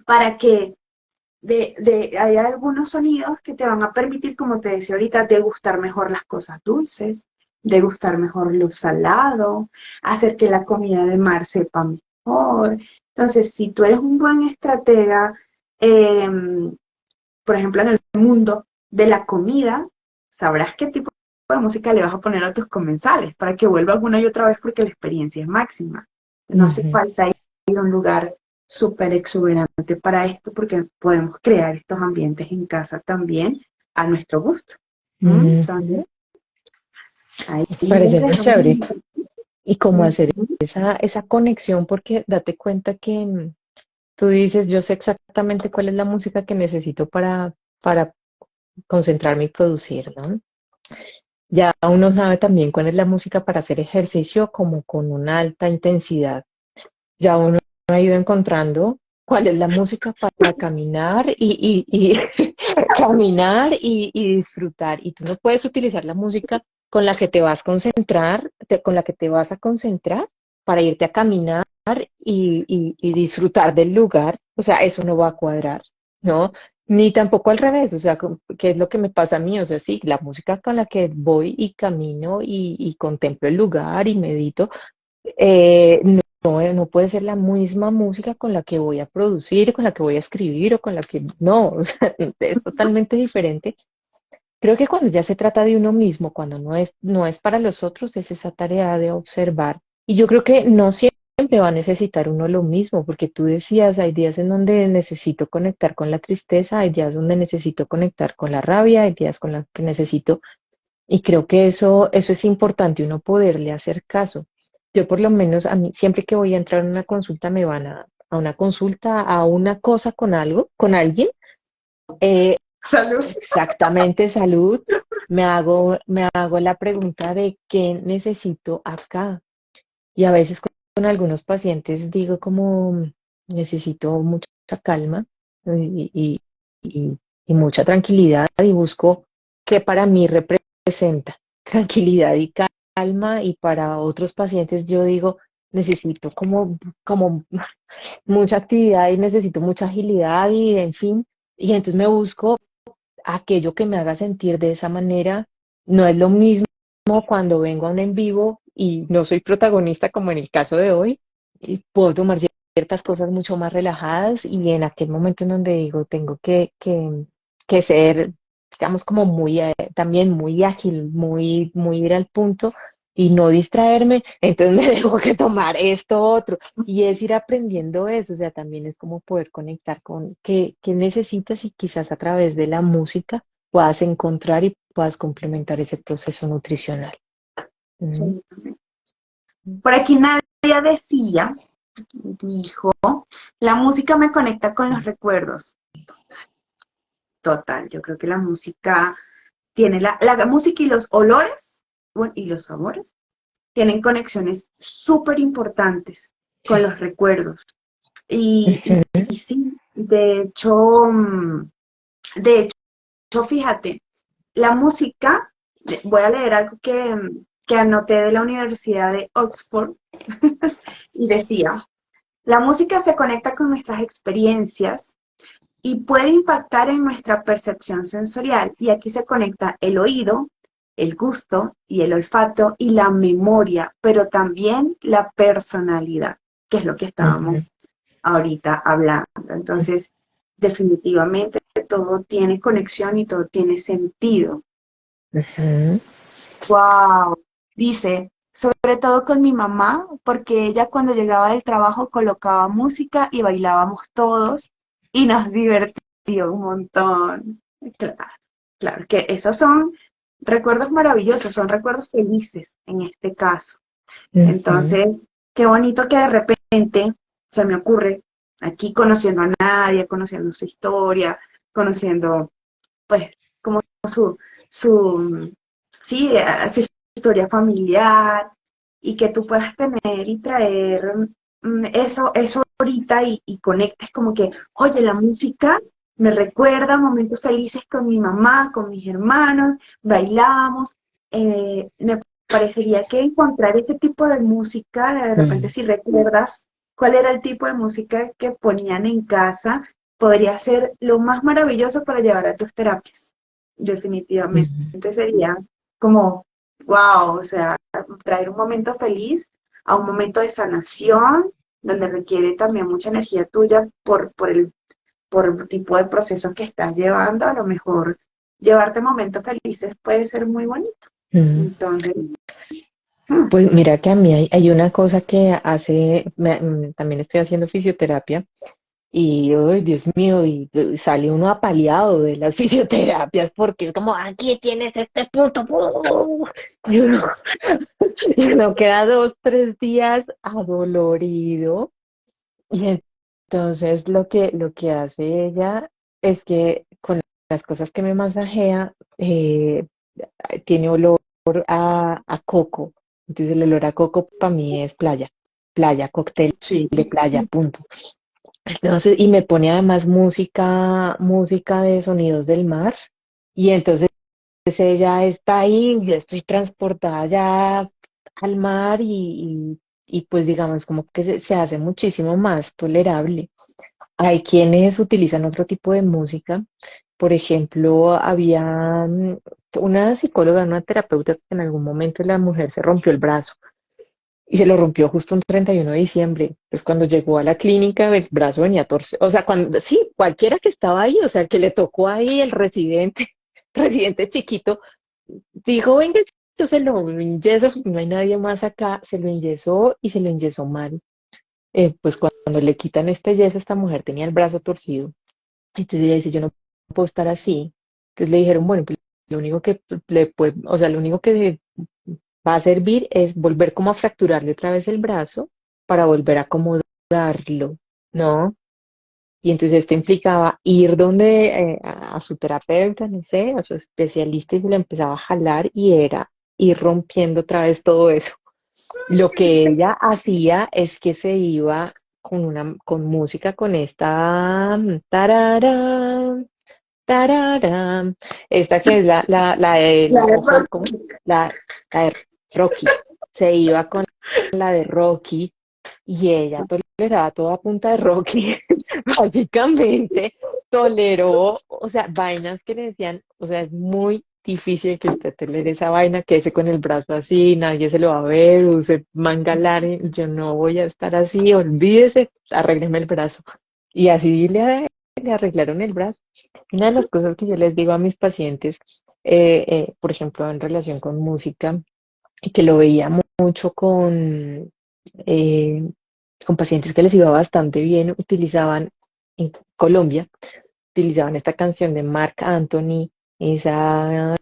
para que hay algunos sonidos que te van a permitir, como te decía ahorita, degustar mejor las cosas dulces, degustar mejor lo salado, hacer que la comida de mar sepa mejor. Entonces, si tú eres un buen estratega, eh, por ejemplo, en el mundo de la comida, sabrás qué tipo de música le vas a poner a tus comensales para que vuelvas una y otra vez porque la experiencia es máxima. No hace Ujú, falta ir a un lugar súper exuberante para esto porque podemos crear estos ambientes en casa también a nuestro gusto. Entonces, ujú. ahí Me les parece muy dejamos la chévere. Y cómo hacer invitación. esa conexión, porque date cuenta que tú dices, yo sé exactamente cuál es la música que necesito para concentrarme y producir, ¿no? Ya uno sabe también cuál es la música para hacer ejercicio como con una alta intensidad. Ya uno ha ido encontrando cuál es la música para caminar y caminar y disfrutar. Y tú no puedes utilizar la música con la que te vas a concentrar, con la que te vas a concentrar para irte a caminar y disfrutar del lugar. O sea, eso no va a cuadrar, ¿no? Ni tampoco al revés, o sea, ¿qué es lo que me pasa a mí? O sea, sí, la música con la que voy y camino y contemplo el lugar y medito, no puede ser la misma música con la que voy a producir, con la que voy a escribir o con la que no, o sea, es totalmente diferente. Creo que cuando ya se trata de uno mismo, cuando no es para los otros, es esa tarea de observar. Y yo creo que no siempre va a necesitar uno lo mismo, porque tú decías, hay días en donde necesito conectar con la tristeza, hay días donde necesito conectar con la rabia, hay días con los que necesito, y creo que eso es importante, uno poderle hacer caso. Yo por lo menos a mí, siempre que voy a entrar a una consulta, me van a una consulta, a una cosa con algo, con alguien, eh, Salud. exactamente salud, me hago la pregunta de qué necesito acá. Y a veces con algunos pacientes digo como necesito mucha calma y, y- y- y mucha tranquilidad y busco qué para mí representa tranquilidad y calma, y para otros pacientes yo digo necesito como mucha actividad y necesito mucha agilidad y en fin, y entonces me busco aquello que me haga sentir de esa manera. No es lo mismo cuando vengo a un en vivo y no soy protagonista como en el caso de hoy, y puedo tomar ciertas cosas mucho más relajadas, y en aquel momento en donde digo tengo que ser, digamos, como muy, también muy ágil, muy ir al punto y no distraerme, entonces me tengo que tomar esto otro. Y es ir aprendiendo eso, o sea, también es como poder conectar con qué necesitas, y quizás a través de la música puedas encontrar y puedas complementar ese proceso nutricional. Mm. Por aquí Nadia dijo, la música me conecta con los recuerdos. Total, yo creo que la música tiene la música y los olores, bueno, y los sabores, tienen conexiones súper importantes con Sí. los recuerdos. Y, y, Ujú, y sí, de hecho, fíjate, la música, voy a leer algo que anoté de la Universidad de Oxford y decía, la música se conecta con nuestras experiencias y puede impactar en nuestra percepción sensorial. Y aquí se conecta el oído, el gusto y el olfato y la memoria, pero también la personalidad, que es lo que ujú, estábamos ahorita hablando. Entonces, definitivamente todo tiene conexión y todo tiene sentido. ujú. Wow, dice, sobre todo con mi mamá, porque ella cuando llegaba del trabajo colocaba música y bailábamos todos y nos divertía un montón. Claro, claro, que esos son recuerdos maravillosos, son recuerdos felices en este caso. Ujú, Entonces, qué bonito que de repente se me ocurre aquí conociendo a Nadia, conociendo su historia, conociendo pues como su sí, su historia familiar y que tú puedas tener y traer eso ahorita y conectes como que, oye, la música me recuerda momentos felices con mi mamá, con mis hermanos, bailamos. Me parecería que encontrar ese tipo de música, de repente ujú, si recuerdas cuál era el tipo de música que ponían en casa, podría ser lo más maravilloso para llevar a tus terapias. Definitivamente ujú. sería como, wow, o sea, traer un momento feliz a un momento de sanación, donde requiere también mucha energía tuya por el tipo de procesos que estás llevando. A lo mejor llevarte momentos felices puede ser muy bonito. Mm. Entonces, Pues mira que a mí hay una cosa que hace, también estoy haciendo fisioterapia y, ay, Dios mío, y sale uno apaleado de las fisioterapias porque es como, aquí tienes este punto, ¡pum! Y uno queda 2, 3 días adolorido. Y entonces lo que hace ella es que con las cosas que me masajea, tiene olor a coco. Entonces el olor a coco para mí es playa, playa, cóctel sí. de playa, punto. Entonces, y me pone además música de sonidos del mar. Y entonces ella está ahí, yo estoy transportada ya al mar y pues digamos como que se hace muchísimo más tolerable. Hay quienes utilizan otro tipo de música. Por ejemplo, había una psicóloga, una terapeuta que en algún momento la mujer se rompió el brazo y se lo rompió justo un 31 de diciembre. Pues cuando llegó a la clínica el brazo venía torcido. O sea, cuando, sí, cualquiera que estaba ahí, o sea, el que le tocó ahí, el residente, residente chiquito, dijo, venga, yo se lo enyeso, no hay nadie más acá, se lo enyesó y se lo enyesó mal. Pues cuando le quitan este yeso, esta mujer tenía el brazo torcido. Entonces ella dice, yo no puedo estar así. Entonces le dijeron, bueno, pues lo único que le puede, o sea, lo único que va a servir es volver como a fracturarle otra vez el brazo para volver a acomodarlo, ¿no? Y entonces esto implicaba ir donde a su terapeuta, no sé, a su especialista y se le empezaba a jalar y era ir rompiendo otra vez todo eso. Lo que ella hacía es que se iba con música, con esta tararán, tararán, esta que es la La del de ojo, rock. ¿cómo? La de Rocky. Se iba con la de Rocky y ella toleraba toda punta de Rocky. Básicamente toleró, o sea, vainas que le decían, o sea, es muy difícil que usted tolere esa vaina, quédese con el brazo así, nadie se lo va a ver, use manga larga, yo no voy a estar así, olvídese, arrégleme el brazo. Y así le arreglaron el brazo. Una de las cosas que yo les digo a mis pacientes, por ejemplo, en relación con música, y que lo veía mucho eh, con pacientes que les iba bastante bien, utilizaban en Colombia, utilizaban esta canción de Marc Anthony, esa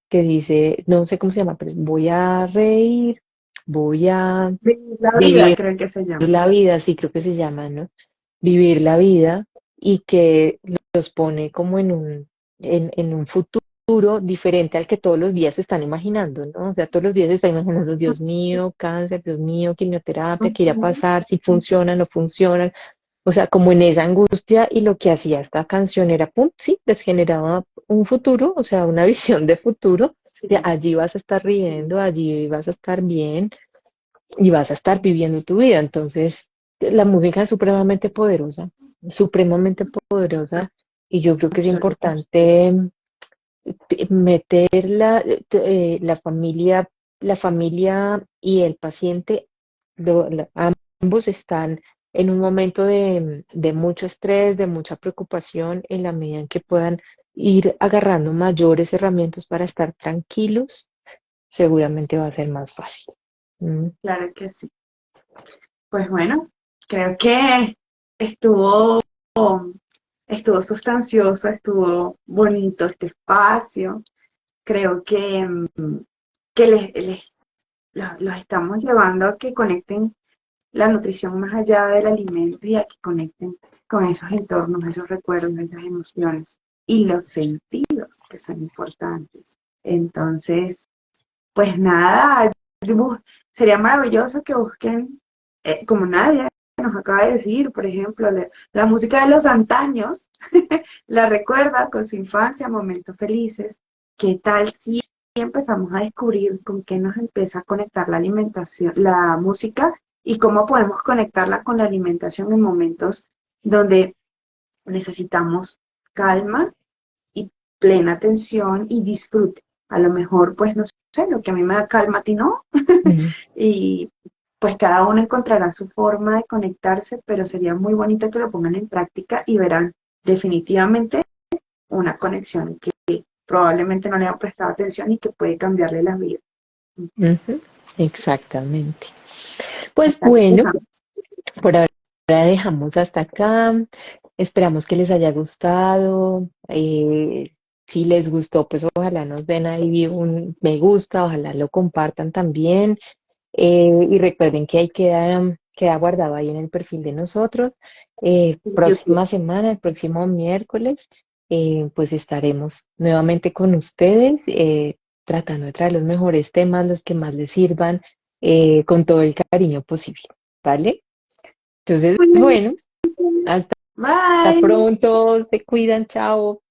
que dice, no sé cómo se llama, pero es voy a reír, voy a Vivir la vida, vivir creo que se llama. la vida, sí creo que se llama, ¿no? Vivir la vida y que los pone como en un futuro diferente al que todos los días se están imaginando, ¿no? O sea, todos los días se están imaginando, Dios mío, cáncer, Dios mío, quimioterapia, ¿qué irá a Ujú. pasar? Si funciona, no funciona. O sea, como en esa angustia y lo que hacía esta canción era, pum, sí, les generaba un futuro, o sea, una visión de futuro, de Sí, allí vas a estar riendo, allí vas a estar bien y vas a estar viviendo tu vida. Entonces, la música es supremamente poderosa y yo creo que es absolutamente. importante meter la familia y el paciente, ambos están en un momento de mucho estrés, de mucha preocupación, en la medida en que puedan ir agarrando mayores herramientas para estar tranquilos, seguramente va a ser más fácil. ¿Mm? Claro que sí. Pues bueno, creo que estuvo, estuvo sustancioso, estuvo bonito este espacio. Creo que los estamos llevando a que conecten la nutrición más allá del alimento y a que conecten con esos entornos, esos recuerdos, esas emociones y los sentidos que son importantes. Entonces, pues nada, sería maravilloso que busquen, como nadie nos acaba de decir, por ejemplo, la música de los antaños, la recuerda con su infancia, momentos felices. ¿Qué tal si empezamos a descubrir con qué nos empieza a conectar la alimentación, la música y cómo podemos conectarla con la alimentación en momentos donde necesitamos calma y plena atención y disfrute? A lo mejor, pues no sé, lo que a mí me da calma, a ti no, Mm. y pues cada uno encontrará su forma de conectarse, pero sería muy bonito que lo pongan en práctica y verán definitivamente una conexión que probablemente no le han prestado atención y que puede cambiarle la vida. Ujú, exactamente. Pues Hasta aquí bueno, dejamos. por ahora dejamos hasta acá. Esperamos que les haya gustado. Si les gustó, pues ojalá nos den ahí un me gusta, ojalá lo compartan también. Y recuerden que ahí queda guardado ahí en el perfil de nosotros. YouTube. Próxima semana, el próximo miércoles, pues estaremos nuevamente con ustedes, tratando de traer los mejores temas, los que más les sirvan, con todo el cariño posible, ¿vale? Entonces, Muy bien. bueno, hasta Bye. pronto, se cuidan, chao.